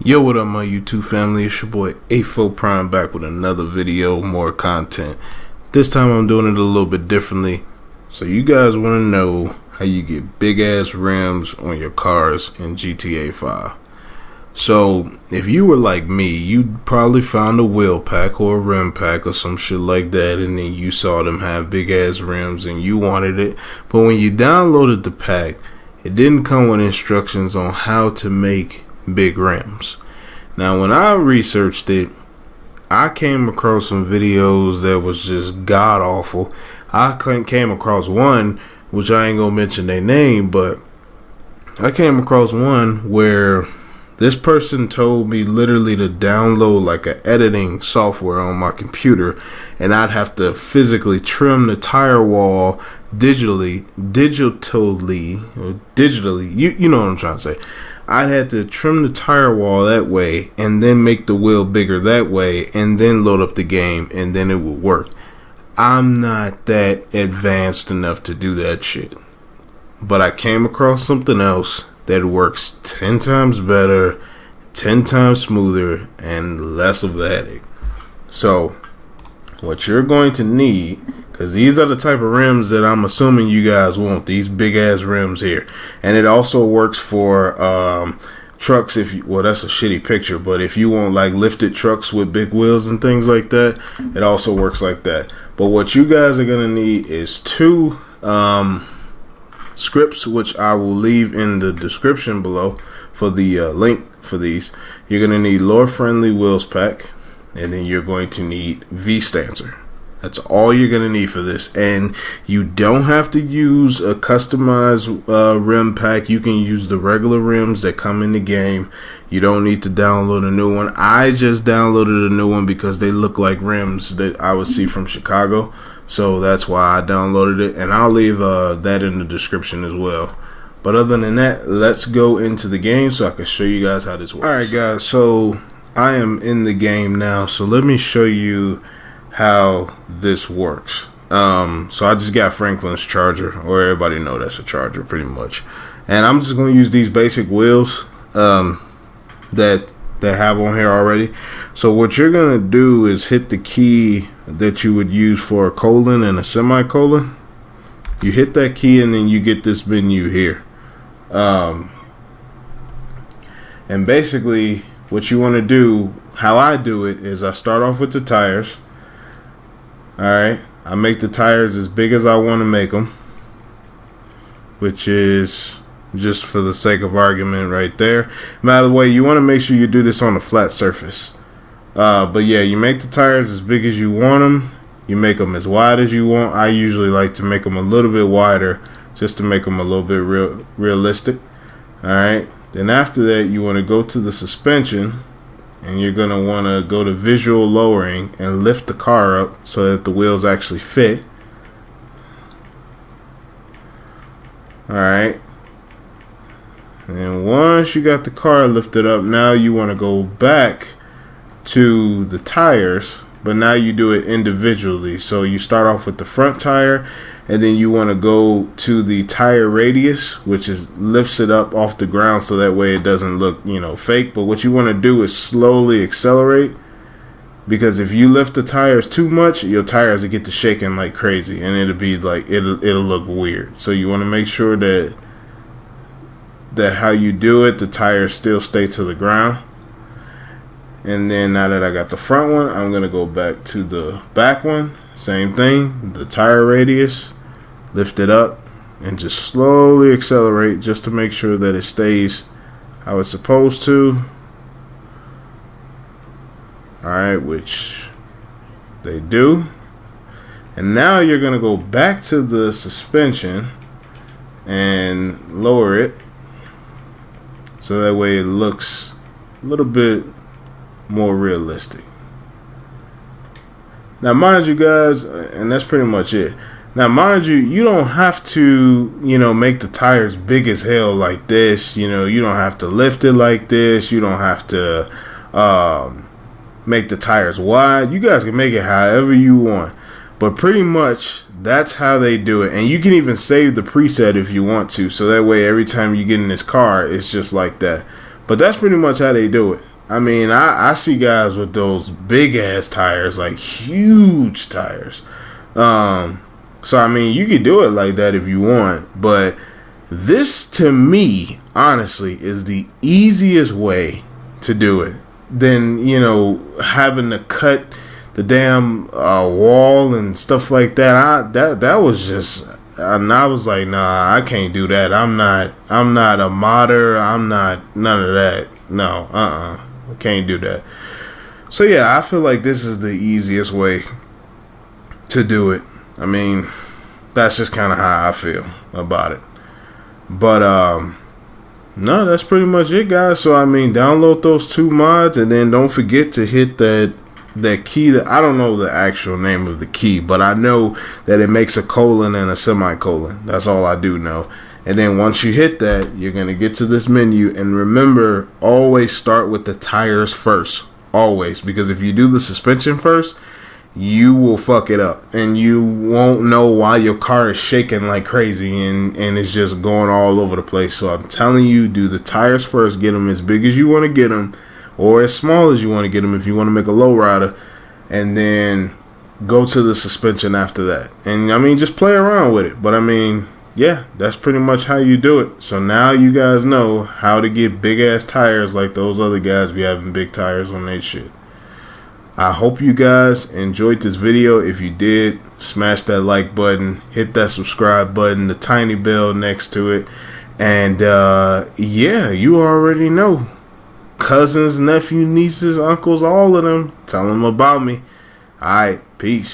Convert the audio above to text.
Yo, what up, my YouTube family? It's your boy A4 Prime back with another video, more content. This time I'm doing it a little bit differently. So you guys want to know how you get big ass rims on your cars in GTA 5. So if you were like me, you'd probably found a wheel pack or a rim pack or some shit like that, and then you saw them have big ass rims and you wanted it. But when you downloaded the pack, it didn't come with instructions on how to make big rims. Now when I researched it, I came across some videos that was just god awful. I came across one, which I ain't gonna mention their name, but I came across one where this person told me literally to download like a editing software on my computer, and I'd have to physically trim the tire wall digitally, you know what I'm trying to say. I had to trim the tire wall that way and then make the wheel bigger that way and then load up the game and then it would work. I'm not that advanced enough to do that shit. But I came across something else that works 10 times better, 10 times smoother, and less of a headache. So what you're going to need, because these are the type of rims that I'm assuming you guys want, these big ass rims here. And it also works for trucks. Well, that's a shitty picture, but if you want like lifted trucks with big wheels and things like that, it also works like that. But what you guys are going to need is two scripts, which I will leave in the description below for the link for these. You're going to need Lure Friendly Wheels Pack, and then you're going to need V-Stancer. That's all you're going to need for this. And you don't have to use a customized rim pack. You can use the regular rims that come in the game. You don't need to download a new one. I just downloaded a new one because they look like rims that I would see from Chicago. So that's why I downloaded it. And I'll leave that in the description as well. But other than that, let's go into the game so I can show you guys how this works. Alright guys, so I am in the game now. So let me show you how this works. So I just got Franklin's Charger, or everybody know that's a Charger pretty much, and I'm just going to use these basic wheels that they have on here already. So what you're going to do is hit the key that you would use for a colon and a semicolon. You hit that key and then you get this menu here, and basically what you want to do, how I do it, is I start off with the tires. Alright, I make the tires as big as I want to make them, which is just for the sake of argument right there. By the way, you want to make sure you do this on a flat surface. But yeah, you make the tires as big as you want them. You make them as wide as you want. I usually like to make them a little bit wider just to make them a little bit realistic. Alright, then after that you want to go to the suspension, and you're going to want to go to visual lowering and lift the car up so that the wheels actually fit. Alright. And once you got the car lifted up, now you want to go back to the tires, but now you do it individually. So you start off with the front tire, and then you want to go to the tire radius, which is lifts it up off the ground so that way it doesn't look, fake. But what you want to do is slowly accelerate, because if you lift the tires too much, your tires will get to shaking like crazy, and it'll be like it'll look weird. So you want to make sure that how you do it, the tires still stay to the ground. And then now that I got the front one, I'm gonna go back to the back one. Same thing, the tire radius, lift it up and just slowly accelerate just to make sure that it stays how it's supposed to. Alright, which they do. And now you're going to go back to the suspension and lower it so that way it looks a little bit more realistic. Now mind you guys, and that's pretty much it. Now mind you, you don't have to, make the tires big as hell like this. You don't have to lift it like this. You don't have to make the tires wide. You guys can make it however you want. But pretty much that's how they do it. And you can even save the preset if you want to. So that way every time you get in this car, it's just like that. But that's pretty much how they do it. I mean, I see guys with those big ass tires, like huge tires. So I mean, you could do it like that if you want, but this to me, honestly, is the easiest way to do it. Than, you know, having to cut the damn wall and stuff like that. That was just, and I was like, nah, I can't do that. I'm not a modder. I'm not none of that. No, I can't do that. So yeah, I feel like this is the easiest way to do it. I mean, that's just kind of how I feel about it. But no, that's pretty much it, guys. So I mean, download those 2 mods, and then don't forget to hit that key. That I don't know the actual name of the key, but I know that it makes a colon and a semicolon. That's all I do know. And then once you hit that, you're gonna get to this menu, and remember, always start with the tires first. Always, because if you do the suspension first, you will fuck it up, and you won't know why your car is shaking like crazy and it's just going all over the place. So I'm telling you, do the tires first. Get them as big as you want to get them, or as small as you want to get them if you want to make a low rider, and then go to the suspension after that. And I mean, just play around with it. But I mean, yeah, that's pretty much how you do it. So now you guys know how to get big ass tires like those other guys be having big tires on their shit. I hope you guys enjoyed this video. If you did, smash that like button, hit that subscribe button, the tiny bell next to it, and yeah, you already know. Cousins, nephews, nieces, uncles, all of them, tell them about me. Alright, peace.